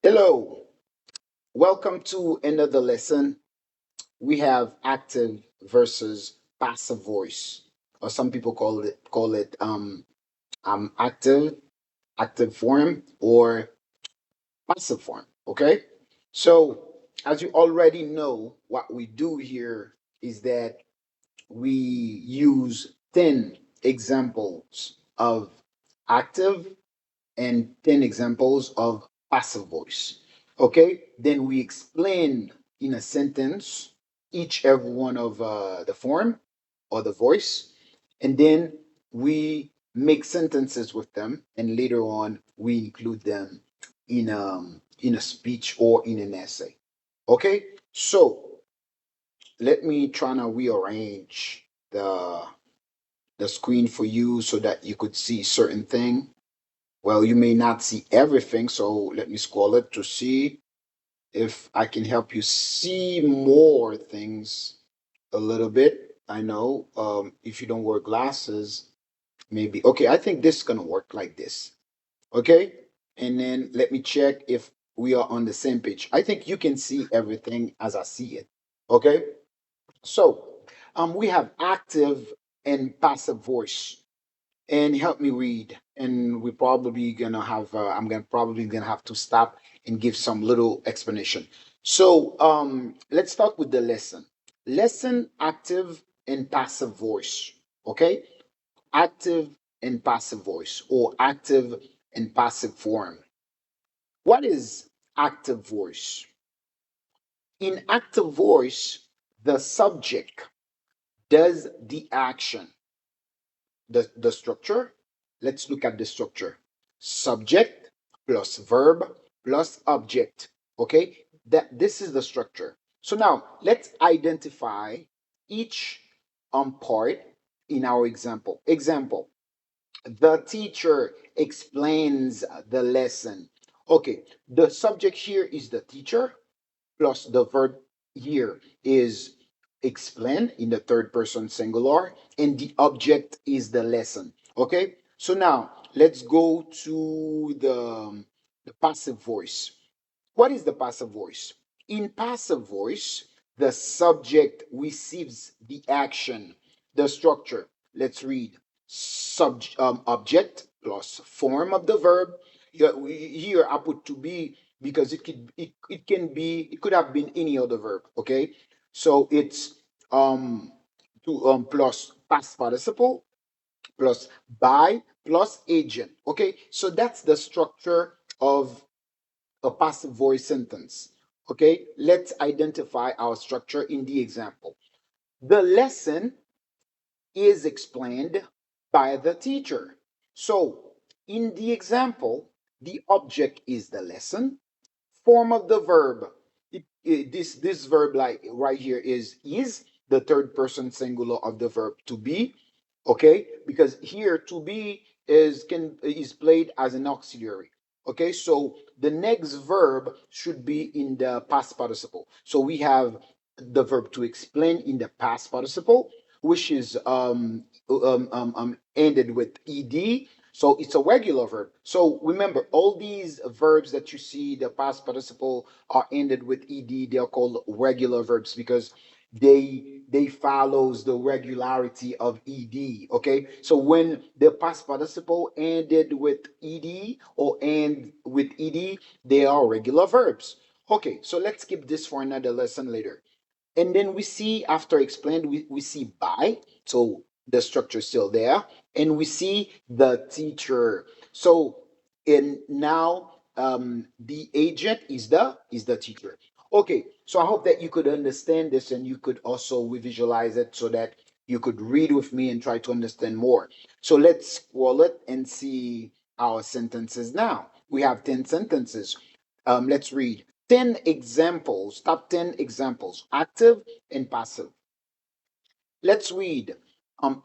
Hello, welcome to another lesson. We have active versus passive voice, or some people call it active form or passive form. Okay, so as you already know, what we do here is that we use 10 examples of active and 10 examples of passive voice. Okay, then we explain in a sentence each every one of the form or the voice, and then we make sentences with them, and later on we include them in a speech or in an essay. Okay, so let me try to rearrange the screen for you so that you could see certain thing. Well, you may not see everything, so let me scroll it to see if I can help you see more things a little bit. I know if you don't wear glasses, maybe. Okay, I think this is going to work like this. Okay, and then let me check if we are on the same page. I think you can see everything as I see it. Okay, so we have active and passive voice, and help me read, and we're probably gonna have I'm gonna probably gonna have to stop and give some little explanation. So let's start with the lesson. Active and passive voice. Okay, active and passive voice, or active and passive form. What is active voice? In active voice, the subject does the action. The structure, let's look at the structure. Subject plus verb plus object. Okay, that this is the structure. So now let's identify each part in our example. The teacher explains the lesson. Okay, the subject here is the teacher, plus the verb here is explain in the third person singular, and the object is the lesson. Okay, so now let's go to the passive voice. What is the passive voice? In passive voice, the subject receives the action. The structure, let's read. Object plus form of the verb. Here I put to be because it could have been any other verb. Okay, so it's to plus past participle plus by plus agent. Okay, so that's the structure of a passive voice sentence. Okay, let's identify our structure in the example. The lesson is explained by the teacher. So, in the example, the object is the lesson. Form of the verb. This verb like right here is the third person singular of the verb to be. Okay, because here to be is played as an auxiliary. Okay, so the next verb should be in the past participle. So we have the verb to explain in the past participle, which is ended with ed. So it's a regular verb. So remember, all these verbs that you see, the past participle, are ended with ed. They are called regular verbs because they follows the regularity of ed. Okay, so when the past participle ended with ed or end with ed, they are regular verbs. Okay, so let's keep this for another lesson later. And then we see, after explained, we see by, so the structure is still there, and we see the teacher. So and now the agent is the teacher. Okay, so I hope that you could understand this and you could also visualize it so that you could read with me and try to understand more. So let's scroll it and see our sentences now. We have 10 sentences. Let's read 10 examples, top 10 examples, active and passive. Let's read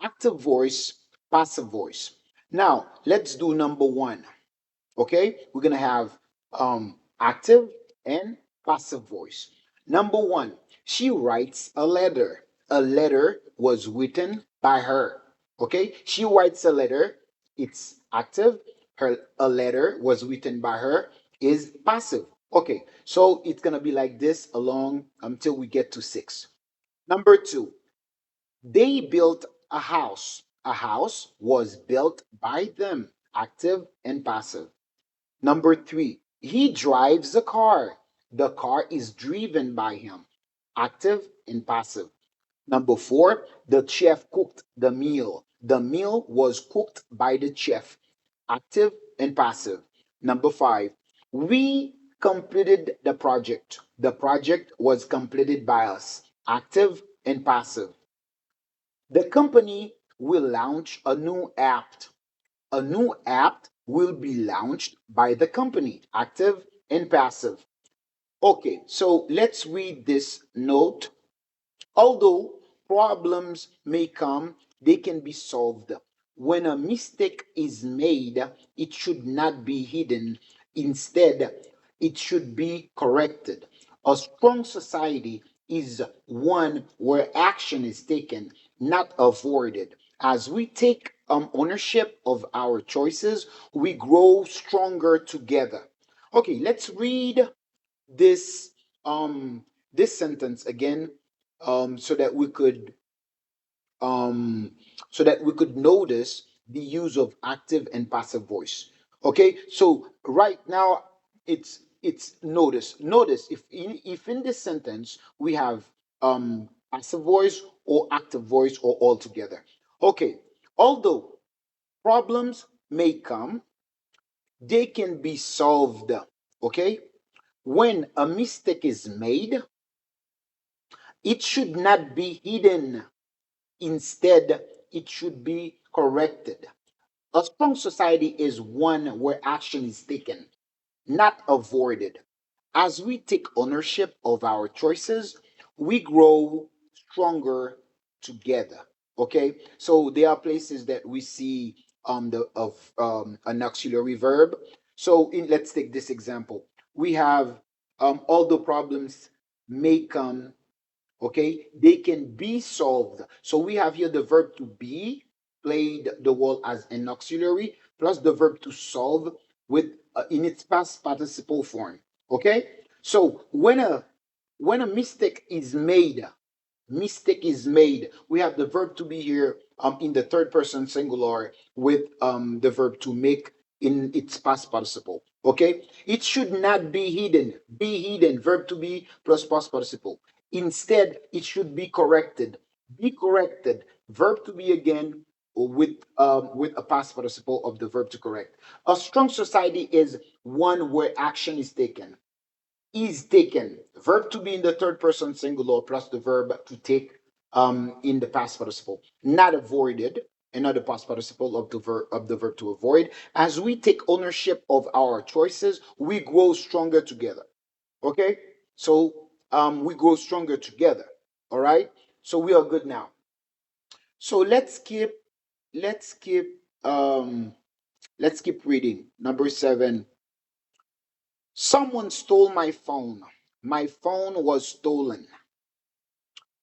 active voice, passive voice. Now, let's do number one. Okay, we're gonna have active and passive voice. Number one, she writes a letter. A letter was written by her. Okay, she writes a letter. It's active. A letter was written by her is passive. Okay, so it's gonna be like this along until we get to six. Number two, they built a house. A house was built by them, active and passive. Number three, he drives a car. The car is driven by him, active and passive. Number four, the chef cooked the meal. The meal was cooked by the chef, active and passive. Number five, we completed the project. The project was completed by us, active and passive. The company will launch a new app. A new app will be launched by the company, active and passive. Okay, so let's read this note. Although problems may come, they can be solved. When a mistake is made, it should not be hidden. Instead, it should be corrected. A strong society is one where action is taken, not avoided. As we take ownership of our choices, we grow stronger together. Okay, let's read this this sentence again, so that we could notice the use of active and passive voice. Okay, so right now it's notice if in this sentence we have passive voice or active voice or all together. Okay, although problems may come, they can be solved. Okay, when a mistake is made, it should not be hidden. Instead, it should be corrected. A strong society is one where action is taken, not avoided. As we take ownership of our choices, we grow stronger together. Okay, so there are places that we see the of an auxiliary verb. So let's take this example. We have although problems may come, okay, they can be solved. So we have here the verb to be played the role as an auxiliary plus the verb to solve with in its past participle form. Okay, so when a mistake is made, we have the verb to be here in the third person singular with the verb to make in its past participle. Okay, it should not be hidden. Be hidden, verb to be plus past participle. Instead, it should be corrected. Be corrected, verb to be again with a past participle of the verb to correct. A strong society is one where action is taken. Verb to be in the third person singular plus the verb to take in the past participle, not avoided. Another past participle of the verb to avoid. As we take ownership of our choices, we grow stronger together. Okay, so we grow stronger together. All right, so we are good now. So let's keep let's keep reading. Number seven. Someone stole my phone. My phone was stolen.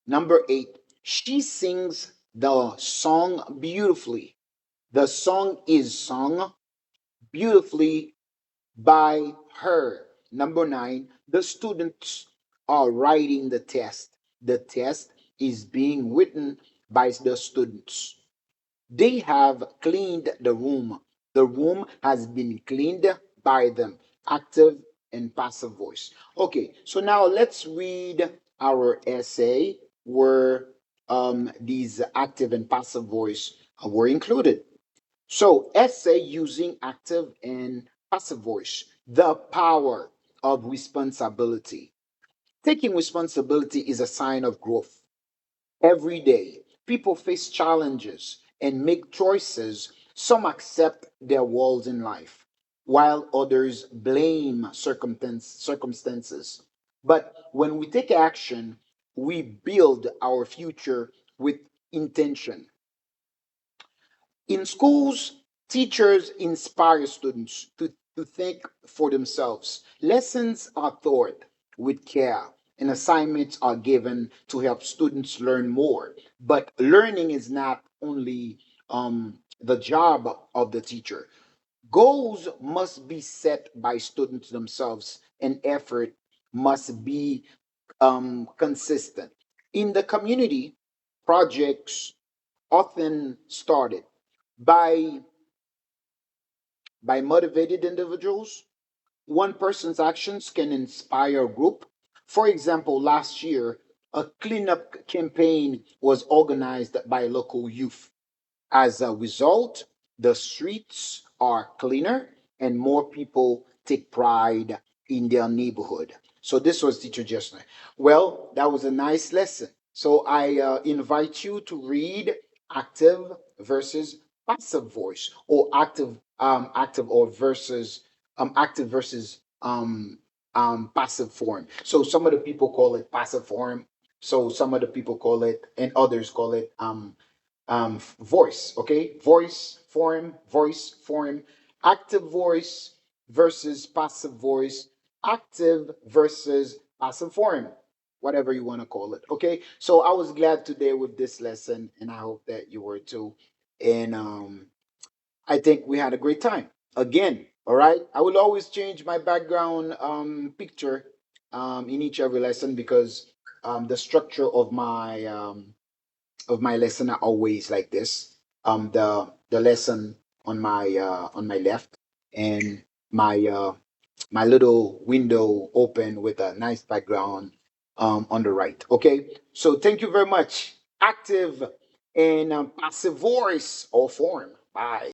Number eight, she sings the song beautifully. The song is sung beautifully by her. Number nine, the students are writing the test. The test is being written by the students. They have cleaned the room. The room has been cleaned by them. Active and passive voice. Okay, so now let's read our essay where these active and passive voice were included. So, essay using active and passive voice. The power of responsibility. Taking responsibility is a sign of growth. Every day, people face challenges and make choices. Some accept their roles in life, while others blame circumstances. But when we take action, we build our future with intention. In schools, teachers inspire students to think for themselves. Lessons are taught with care, and assignments are given to help students learn more. But learning is not only the job of the teacher. Goals must be set by students themselves. and effort must be consistent. In the community, projects often started by motivated individuals. One person's actions can inspire a group. For example, last year, a cleanup campaign was organized by local youth. As a result, the streets are cleaner and more people take pride in their neighborhood. So this was Teacher Gesner. Well, that was a nice lesson. So I invite you to read active versus passive voice, or active or versus active versus passive form. So some of the people call it passive form. So some of the people call it, and others call it voice. Okay, voice form, active voice versus passive voice, active versus passive form, whatever you want to call it. Okay, so I was glad today with this lesson, and I hope that you were too. And I think we had a great time again. All right, I will always change my background picture in each every lesson, because the structure of my lesson are always like this. The lesson on my left, and my little window open with a nice background on the right. Okay, so thank you very much. Active and passive voice or form. Bye.